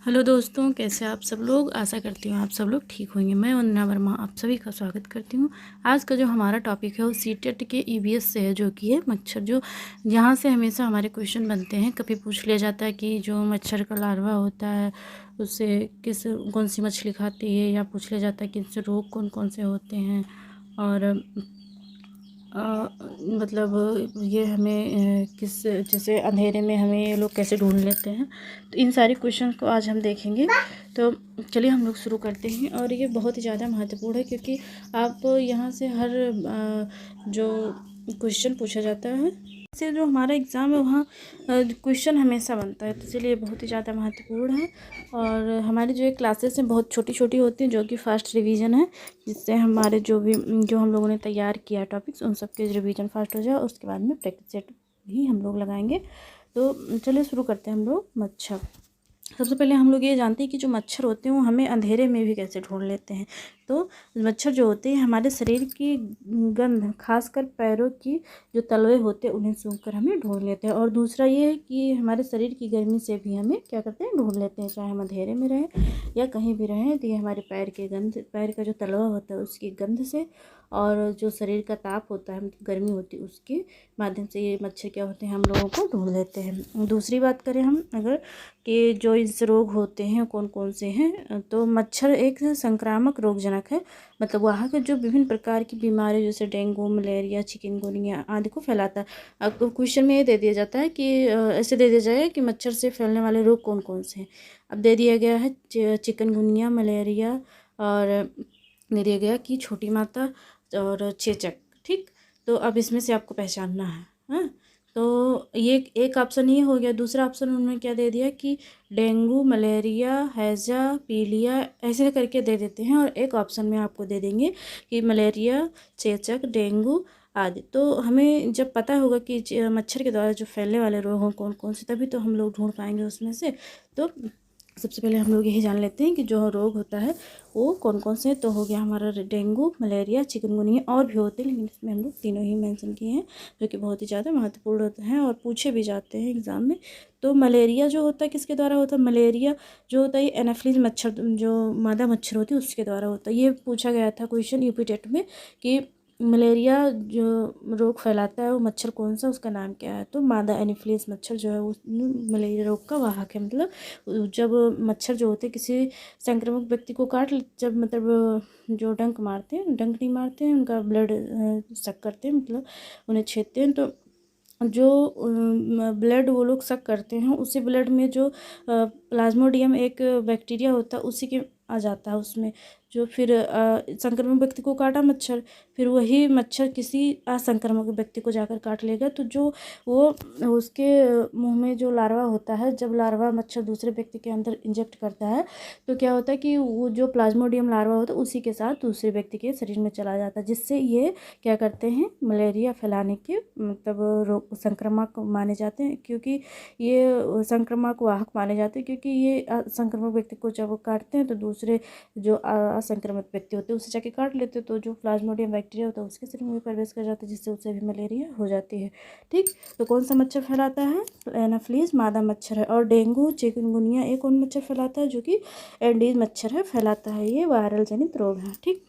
Hello दोस्तों, कैसे आप सब लोग। आशा करती हूँ आप सब लोग ठीक होंगे। मैं वंदना वर्मा आप सभी का स्वागत करती हूँ। आज का जो हमारा टॉपिक है वो सीटेट के ईवीएस से है, जो कि है मच्छर। जो यहाँ से हमेशा हमारे क्वेश्चन बनते हैं। कभी पूछ लिया जाता है कि जो मच्छर का लार्वा होता है उससे कौन सी मछली खाती है, या पूछ लिया जाता है कि इससे रोग कौन कौन से होते हैं, और मतलब ये हमें किस जैसे अंधेरे में हमें ये लोग कैसे ढूंढ लेते हैं। तो इन सारे क्वेश्चन को आज हम देखेंगे। तो चलिए हम लोग शुरू करते हैं। और ये बहुत ही ज़्यादा महत्वपूर्ण है, क्योंकि आप यहाँ से हर जो क्वेश्चन पूछा जाता है से जो हमारा एग्ज़ाम है वहाँ क्वेश्चन हमेशा बनता है। तो इसलिए बहुत ही ज़्यादा महत्वपूर्ण है। और हमारी जो ये क्लासेस हैं बहुत छोटी छोटी होती हैं, जो कि फास्ट रिवीजन है, जिससे हमारे जो हम लोगों ने तैयार किया टॉपिक्स उन सब के रिवीजन फास्ट हो जाए। उसके बाद में प्रैक्टिस सेट भी हम लोग लगाएंगे। तो चलिए शुरू करते हैं हम लोग। मच्छर, सबसे पहले हम लोग ये जानते हैं कि जो मच्छर होते हैं वो हमें अंधेरे में भी कैसे ढूंढ लेते हैं। तो मच्छर जो होते हैं हमारे शरीर की गंध, खासकर पैरों की जो तलवे होते हैं उन्हें सूंघकर हमें ढूंढ लेते हैं। और दूसरा ये है कि हमारे शरीर की गर्मी से भी हमें क्या करते हैं, ढूंढ लेते हैं। चाहे हम अंधेरे में रहें या कहीं भी रहें, तो ये हमारे पैर का जो तलवा होता है उसकी गंध से, और जो शरीर का ताप होता है, गर्मी होती है, उसके माध्यम से ये मच्छर क्या होते हैं, हम लोगों को ढूंढ लेते हैं। दूसरी बात करें हम अगर कि जो इससे रोग होते हैं कौन कौन से हैं, तो मच्छर एक संक्रामक रोगजनक है। मतलब वहाँ के जो विभिन्न प्रकार की बीमारी जैसे डेंगू, मलेरिया, चिकनगुनिया आदि को फैलाता है। आपको क्वेश्चन में ये दे दिया जाता है कि ऐसे दे दिया जाए कि मच्छर से फैलने वाले रोग कौन कौन से हैं। अब दे दिया गया है चिकनगुनिया, मलेरिया, और दे दिया गया कि छोटी माता और चेचक। ठीक, तो अब इसमें से आपको पहचानना है। हाँ, तो ये एक ऑप्शन ये हो गया। दूसरा ऑप्शन उन्होंने क्या दे दिया कि डेंगू, मलेरिया, हैजा, पीलिया, ऐसे करके दे देते हैं। और एक ऑप्शन में आपको दे देंगे कि मलेरिया, चेचक, डेंगू आदि। तो हमें जब पता होगा कि मच्छर के द्वारा जो फैलने वाले रोग हों कौन कौन से, तभी तो हम लोग ढूंढ पाएंगे उसमें से। तो सबसे पहले हम लोग यही जान लेते हैं कि जो रोग होता है वो कौन कौन से। तो हो गया हमारा डेंगू, मलेरिया, चिकनगुनिया, और भी होते हैं, लेकिन इसमें हम लोग तीनों ही मेंशन किए हैं, जो कि बहुत ही ज़्यादा महत्वपूर्ण होते हैं और पूछे भी जाते हैं एग्ज़ाम में। तो मलेरिया जो होता है किसके द्वारा होता है, मलेरिया जो होता है ये एनाफिलीज मच्छर, जो मादा मच्छर होती है उसके द्वारा होता है। ये पूछा गया था क्वेश्चन यूपी टेट में कि मलेरिया जो रोग फैलाता है वो मच्छर कौन सा, उसका नाम क्या है। तो मादा एनाफिलीज मच्छर जो है वो मलेरिया रोग का वाहक है। मतलब जब मच्छर जो होते हैं किसी संक्रामक व्यक्ति को जब मतलब जो डंक मारते हैं, डंक नहीं मारते हैं, उनका ब्लड सक करते हैं, मतलब उन्हें छेदते हैं, तो जो ब्लड वो लोग सक करते हैं, उसी ब्लड में जो प्लाज्मोडियम एक बैक्टीरिया होता है उसी के आ जाता है उसमें, जो फिर संक्रमित व्यक्ति को काटा मच्छर, फिर वही मच्छर किसी असंक्रामक व्यक्ति को जाकर काट लेगा। तो जो वो उसके मुंह में जो लार्वा होता है, जब लार्वा मच्छर दूसरे व्यक्ति के अंदर इंजेक्ट करता है, तो क्या होता है कि वो जो प्लाज्मोडियम लार्वा होता है उसी के साथ दूसरे व्यक्ति के शरीर में चला जाता है, जिससे ये क्या करते हैं, मलेरिया फैलाने के मतलब रोग संक्रामक माने जाते हैं। क्योंकि ये संक्रामक वाहक माने जाते हैं, क्योंकि ये संक्रामक व्यक्ति को जब काटते हैं तो दूसरे जो असंक्रमित व्यक्ति होते हैं उसे जाके काट लेते हैं, तो जो प्लाज्मोडियम बैक्टीरिया होता है उसके शरीर में भी प्रवेश कर जाता है, जिससे उसे भी मलेरिया हो जाती है। ठीक, तो कौन सा मच्छर फैलाता है, एनाफिलीज मादा मच्छर है। और डेंगू, चिकनगुनिया एक कौन मच्छर फैलाता है, जो कि एडीज मच्छर है फैलाता है। ये वायरल जनित रोग है। ठीक,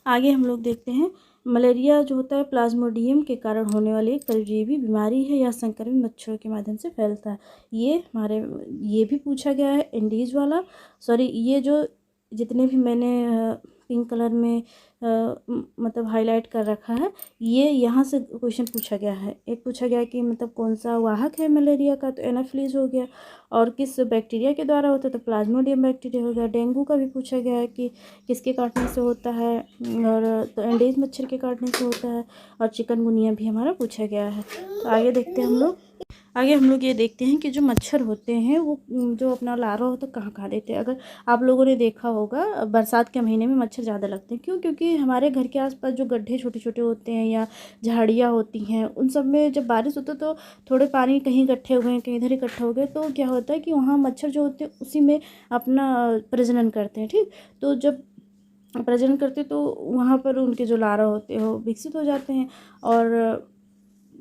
आगे हम लोग देखते हैं। मलेरिया जो होता है प्लाज्मोडियम के कारण होने वाली एक परजीवी बीमारी है, या संक्रमित मच्छरों के माध्यम से फैलता है। ये भी पूछा गया है इंडीज वाला। सॉरी, ये जो जितने भी मैंने पिंक कलर में मतलब हाईलाइट कर रखा है, ये यहाँ से क्वेश्चन पूछा गया है। एक पूछा गया कि मतलब कौन सा वाहक है मलेरिया का, तो एनाफिलीज हो गया। और किस बैक्टीरिया के द्वारा होता है, तो प्लाज्मोडियम बैक्टीरिया हो गया। डेंगू का भी पूछा गया है कि किसके काटने से होता है, और तो एंडीज मच्छर के काटने से होता है। और चिकनगुनिया भी हमारा पूछा गया है। तो आगे हम लोग ये देखते हैं कि जो मच्छर होते हैं वो जो अपना लार्वा होता है कहाँ कहाँ देते हैं। अगर आप लोगों ने देखा होगा बरसात के महीने में मच्छर ज़्यादा लगते हैं। क्यों? क्योंकि हमारे घर के आसपास जो गड्ढे छोटे छोटे होते हैं या झाड़ियाँ होती हैं, उन सब में जब बारिश होती है तो थोड़े पानी कहीं इकट्ठे हो गए, कहीं इधर इकट्ठे हो गए, तो क्या होता है कि वहाँ मच्छर जो होते हैं उसी में अपना प्रजनन करते हैं। ठीक, तो जब प्रजनन करते तो वहाँ पर उनके जो लार्वा होते हैं वो विकसित हो जाते हैं, और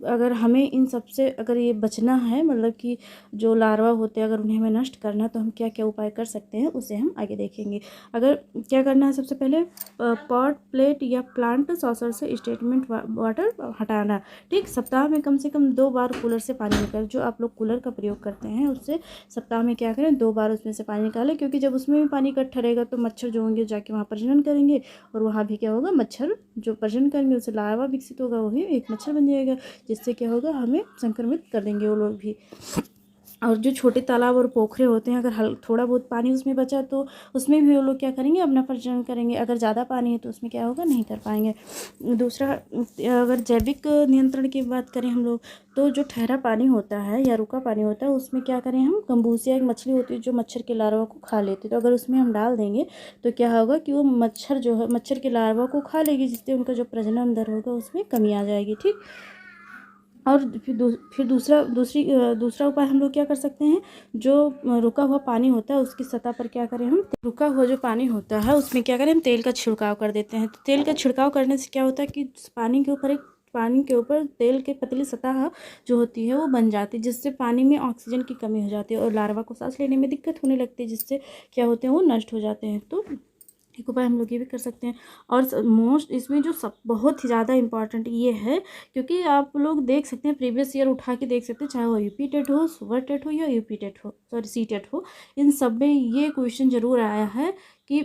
अगर हमें इन सब से अगर ये बचना है, मतलब कि जो लार्वा होते हैं अगर उन्हें हमें नष्ट करना है तो हम क्या क्या उपाय कर सकते हैं उसे हम आगे देखेंगे। अगर क्या करना है, सबसे पहले पॉट, प्लेट या प्लांट सॉसर से स्टेटमेंट वाटर हटाना। ठीक, सप्ताह में कम से कम 2 बार कूलर से पानी निकालें। जो आप लोग कूलर का प्रयोग करते हैं उससे सप्ताह में क्या करें, 2 बार उसमें से पानी निकालें, क्योंकि जब उसमें भी पानी इकट्ठा रहेगा तो मच्छर जो होंगे जाके वहाँ प्रजनन करेंगे, और वहाँ भी क्या होगा, मच्छर जो प्रजनन करेंगे उससे लार्वा विकसित होगा, वही एक मच्छर बन जाएगा, जिससे क्या होगा, हमें संक्रमित कर देंगे वो लोग भी। और जो छोटे तालाब और पोखरे होते हैं, अगर थोड़ा बहुत पानी उसमें बचा तो उसमें भी वो लोग क्या करेंगे, अपना प्रजनन करेंगे। अगर ज़्यादा पानी है तो उसमें क्या होगा, नहीं कर पाएंगे। दूसरा, अगर जैविक नियंत्रण की बात करें हम लोग, तो जो ठहरा पानी होता है या रुका पानी होता है उसमें क्या करें हम, गंबूसिया एक मछली होती है जो मच्छर के लार्वा को खा लेती है, तो अगर उसमें हम डाल देंगे तो क्या होगा कि वो मच्छर जो है मच्छर के लार्वा को खा लेगी, जिससे उनका जो प्रजनन दर होगा उसमें कमी आ जाएगी। ठीक, और फिर दूसरा उपाय हम लोग क्या कर सकते हैं, जो रुका हुआ पानी होता है उसकी सतह पर क्या करें हम, रुका हुआ जो पानी होता है उसमें क्या करें, हम तेल का छिड़काव कर देते हैं। तो तेल का छिड़काव करने से क्या होता है कि पानी के ऊपर तेल की पतली सतह जो होती है वो बन जाती है, जिससे पानी में ऑक्सीजन की कमी हो जाती है और लार्वा को सांस लेने में दिक्कत होने लगती है, जिससे क्या होते हैं, वो नष्ट हो जाते हैं। तो एक उपाय हम लोग ये भी कर सकते हैं। और मोस्ट इसमें जो सब बहुत ही ज़्यादा इम्पॉर्टेंट ये है, क्योंकि आप लोग देख सकते हैं प्रीवियस ईयर उठा के देख सकते हैं, चाहे वो यूपी टेट हो, सुपर टेट हो या यूपी टेट हो, सॉरी सी टेट हो, इन सब में ये क्वेश्चन जरूर आया है कि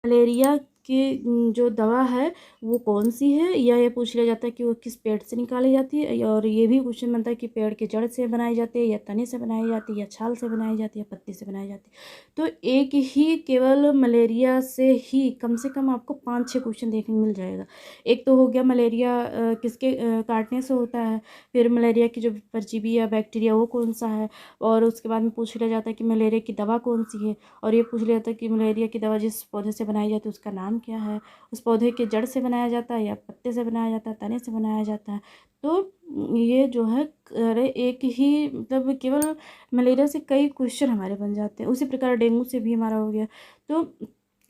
मलेरिया की जो दवा है वो कौन सी है, या ये पूछ लिया जाता है कि वो किस पेड़ से निकाली जाती है, और ये भी क्वेश्चन बनता है कि पेड़ के जड़ से बनाई जाती है या तने से बनाई जाती है या छाल से बनाई जाती है या पत्ती से बनाई जाती है। तो एक ही केवल मलेरिया से ही कम से कम आपको 5-6 क्वेश्चन देखने मिल जाएगा। एक तो हो गया मलेरिया किसके काटने से होता है, फिर मलेरिया की जो परजीवी या बैक्टीरिया वो कौन सा है, और उसके बाद में पूछ लिया जाता है कि मलेरिया की दवा कौन सी है, और ये पूछ लिया जाता है कि मलेरिया की दवा जिस पौधे से बनाई जाती है उसका नाम क्या है, उस पौधे के जड़ से बनाया जाता है या पत्ते से बनाया जाता है, तने से बनाया जाता है। तो ये जो है, अरे एक ही मतलब केवल मलेरिया से कई क्वेश्चन हमारे बन जाते हैं। उसी प्रकार डेंगू से भी हमारा हो गया। तो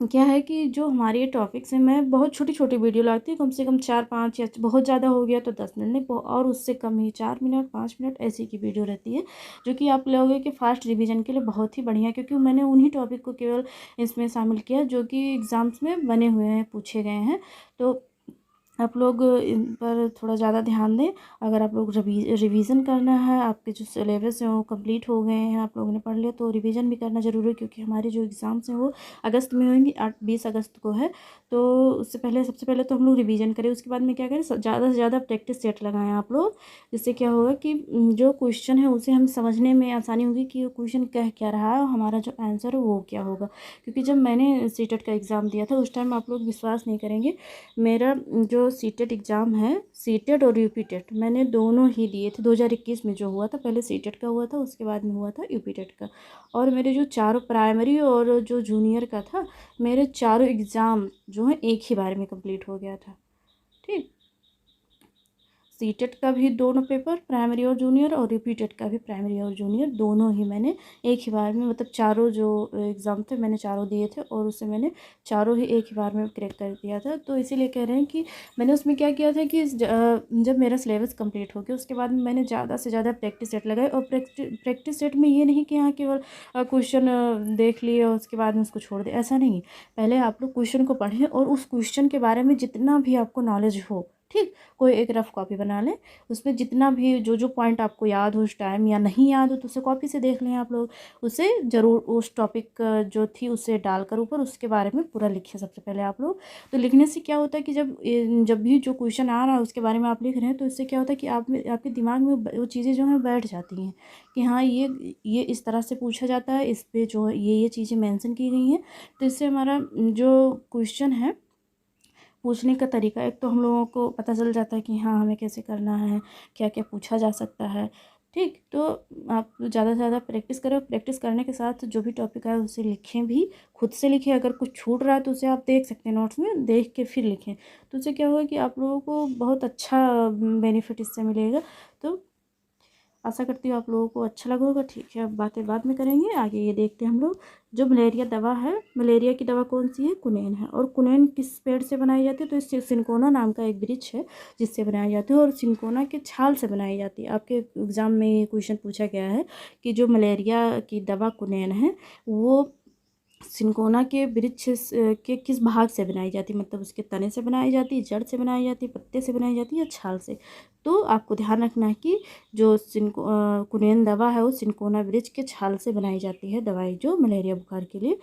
क्या है कि जो हमारे ये टॉपिक्स हैं, मैं बहुत छोटी छोटी वीडियो लाती हूँ, कम से कम 4-5, या बहुत ज़्यादा हो गया तो 10 मिनट नहीं, और उससे कम ही 4 मिनट 5 मिनट ऐसी की वीडियो रहती है, जो कि आप लोगों के फास्ट रिवीजन के लिए बहुत ही बढ़िया है, क्योंकि मैंने उन्हीं टॉपिक को केवल इसमें शामिल किया जो कि एग्ज़ाम्स में बने हुए हैं, पूछे गए हैं। तो आप लोग इन पर थोड़ा ज़्यादा ध्यान दें। अगर आप लोग रिवीजन करना है, आपके जो सिलेबस हैं वो कंप्लीट हो गए हैं, आप लोगों ने पढ़ लिया, तो रिवीजन भी करना ज़रूरी है, क्योंकि हमारे जो एग्ज़ाम्स हैं वो अगस्त में होंगे, 20 अगस्त को है। तो उससे पहले सबसे पहले तो हम लोग रिवीजन करें, उसके बाद में क्या करें, ज़्यादा से ज़्यादा प्रैक्टिस सेट लगाएं आप लोग, जिससे क्या होगा कि जो क्वेश्चन है उसे हम समझने में आसानी होगी कि वो क्वेश्चन कह क्या रहा है और हमारा जो आंसर है वो क्या होगा। क्योंकि जब मैंने सीटेट का एग्ज़ाम दिया था उस टाइम, आप लोग विश्वास नहीं करेंगे, मेरा जो सीटेट एग्ज़ाम है, सीटेट और यूपी टेट मैंने दोनों ही दिए थे। 2021 में जो हुआ था, पहले सीटेट का हुआ था, उसके बाद में हुआ था यूपी टेट का। और मेरे जो चारों प्राइमरी और जो जूनियर का था, मेरे चारों एग्ज़ाम जो है एक ही बार में कंप्लीट हो गया था। ठीक, सीटेट का भी दोनों पेपर, प्राइमरी और जूनियर, और रिपीटेड का भी प्राइमरी और जूनियर, दोनों ही मैंने एक ही बार में, मतलब चारों जो एग्ज़ाम थे मैंने चारों दिए थे, और उससे मैंने चारों ही एक ही बार में क्रैक कर दिया था। तो इसीलिए कह रहे हैं कि मैंने उसमें क्या किया था कि जब मेरा सिलेबस कंप्लीट हो गया उसके बाद में मैंने ज़्यादा से ज़्यादा प्रैक्टिस सेट लगाए। और प्रैक्टिस सेट में ये नहीं कि हाँ केवल क्वेश्चन देख लिए और उसके बाद में उसको छोड़ दिया, ऐसा नहीं। पहले आप लोग क्वेश्चन को पढ़ें और उस क्वेश्चन के बारे में जितना भी आपको नॉलेज हो, ठीक, कोई एक रफ कॉपी बना लें, उसमें जितना भी जो जो पॉइंट आपको याद हो उस टाइम, या नहीं याद हो तो उसे कॉपी से देख लें आप लोग, उसे ज़रूर उस टॉपिक जो थी उसे डालकर ऊपर उसके बारे में पूरा लिखें सबसे पहले आप लोग। तो लिखने से क्या होता है कि जब भी जो क्वेश्चन आ रहा है उसके बारे में आप लिख रहे हैं, तो इससे क्या होता है कि आप में आपके दिमाग में वो चीज़ें जो हैं बैठ जाती हैं कि हाँ ये इस तरह से पूछा जाता है, इस पर जो ये चीज़ें मैंसन की गई हैं। तो इससे हमारा जो क्वेश्चन है पूछने का तरीका, एक तो हम लोगों को पता चल जाता है कि हाँ हमें कैसे करना है, क्या क्या पूछा जा सकता है। ठीक, तो आप ज़्यादा से ज़्यादा प्रैक्टिस करें, प्रैक्टिस करने के साथ जो भी टॉपिक है उसे लिखें भी, खुद से लिखें। अगर कुछ छूट रहा है तो उसे आप देख सकते हैं, नोट्स में देख के फिर लिखें, तो उससे क्या होगा कि आप लोगों को बहुत अच्छा बेनिफिट इससे मिलेगा। तो आशा करती हूँ आप लोगों को अच्छा लगा होगा। ठीक है, अब बातें बाद में करेंगे, आगे ये देखते हैं हम लोग। जो मलेरिया दवा है, मलेरिया की दवा कौन सी है? कुनैन है। और कुनैन किस पेड़ से बनाई जाती है? तो इससे सिनकोना नाम का एक वृक्ष है जिससे बनाई जाती है, और सिनकोना के छाल से बनाई जाती है। आपके एग्ज़ाम में ये क्वेश्चन पूछा गया है कि जो मलेरिया की दवा कुनैन है वो सिनकोना के वृक्ष के किस भाग से बनाई जाती है, मतलब उसके तने से बनाई जाती है, जड़ से बनाई जाती है, पत्ते से बनाई जाती है या छाल से। तो आपको ध्यान रखना है कि जो कुनैन दवा है वो सिनकोना वृक्ष के छाल से बनाई जाती है, दवाई जो मलेरिया बुखार के लिए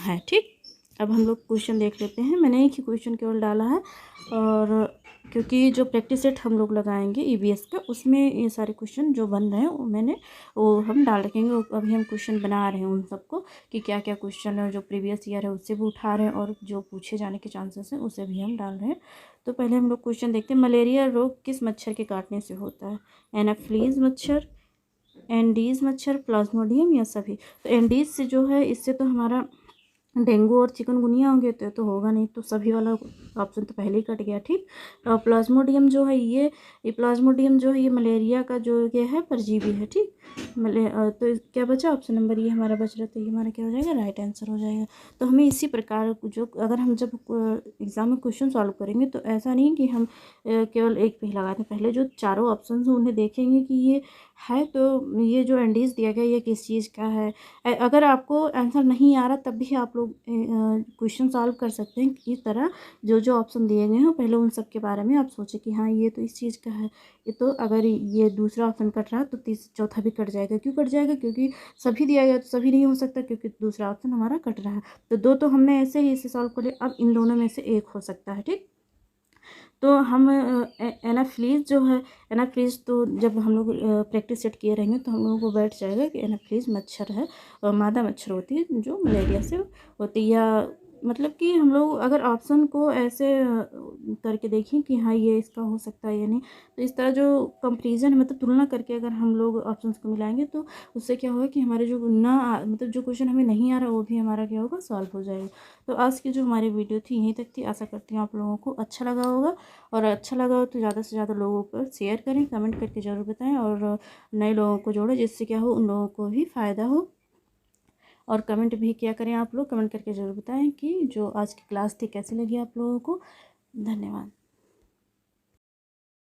है। ठीक, अब हम लोग क्वेश्चन देख लेते हैं। मैंने एक ही क्वेश्चन केवल डाला है, और क्योंकि जो प्रैक्टिस सेट हम लोग लगाएंगे ईवीएस का, उसमें ये सारे क्वेश्चन जो बन रहे हैं वो हम डाल रखेंगे। अभी हम क्वेश्चन बना रहे हैं उन सबको कि क्या क्या क्वेश्चन है, जो प्रीवियस ईयर है उससे भी उठा रहे हैं और जो पूछे जाने के चांसेस हैं उसे भी हम डाल रहे हैं। तो पहले हम लोग क्वेश्चन देखते हैं। मलेरिया रोग किस मच्छर के काटने से होता है? एनाफ्लीज मच्छर, एंडीज मच्छर, प्लाज्मोडियम या सभी? तो एंडीज से जो है, इससे तो हमारा डेंगू और चिकनगुनिया होंगे, तो होगा नहीं, तो सभी वाला ऑप्शन तो पहले ही कट गया। ठीक, और प्लाज्मोडियम जो है ये प्लाज्मोडियम जो है ये मलेरिया का जो ये है परजीवी है। ठीक, तो क्या बचा? ऑप्शन नंबर ये हमारा बच रहा, तो ये हमारा क्या हो जाएगा? राइट आंसर हो जाएगा। तो हमें इसी प्रकार जो, अगर हम जब एग्ज़ाम में क्वेश्चन सॉल्व करेंगे तो ऐसा नहीं कि हम केवल एक पे ही लगा दें, पहले जो चारों ऑप्शन हैं उन्हें देखेंगे कि ये है, तो ये जो एंडीज दिया गया ये किस चीज़ का है। अगर आपको आंसर नहीं आ रहा तब भी आप लोग क्वेश्चन सॉल्व कर सकते हैं। इस तरह जो जो ऑप्शन दिए गए हैं पहले उन सब के बारे में आप सोचें कि हाँ ये तो इस चीज़ का है। ये तो अगर ये दूसरा ऑप्शन कट रहा तो चौथा भी कट जाएगा। क्यों कट जाएगा? क्योंकि सभी दिया गया तो सभी नहीं हो सकता, क्योंकि दूसरा ऑप्शन हमारा कट रहा है। तो दो तो हमने ऐसे ही इसे सॉल्व कर लिया, अब इन दोनों में से एक हो सकता है। ठीक, तो हम एनाफ्लीज जो है, एनाफ्लीज तो जब हम लोग प्रैक्टिस सेट किए रहेंगे तो हम लोगों को बैठ जाएगा कि एनाफ्लीज मच्छर है, और मादा मच्छर होती है जो मलेरिया से होती है। या मतलब कि हम लोग अगर ऑप्शन को ऐसे करके देखें कि हाँ ये इसका हो सकता है या नहीं, तो इस तरह जो कंपैरिजन मतलब तुलना करके अगर हम लोग ऑप्शंस को मिलाएंगे तो उससे क्या होगा कि हमारे जो मतलब जो क्वेश्चन हमें नहीं आ रहा वो भी हमारा क्या होगा? सॉल्व हो जाएगा। तो आज की जो हमारी वीडियो थी यहीं तक थी। आशा करती हूँ आप लोगों को अच्छा लगा होगा, और अच्छा लगा हो तो ज़्यादा से ज़्यादा लोगों पर शेयर करें, कमेंट करके ज़रूर बताएं, और नए लोगों को जोड़ें जिससे क्या हो, उन लोगों को भी फ़ायदा हो। और कमेंट भी क्या करें, आप लोग कमेंट करके ज़रूर बताएं कि जो आज की क्लास थी कैसी लगी आप लोगों को। धन्यवाद।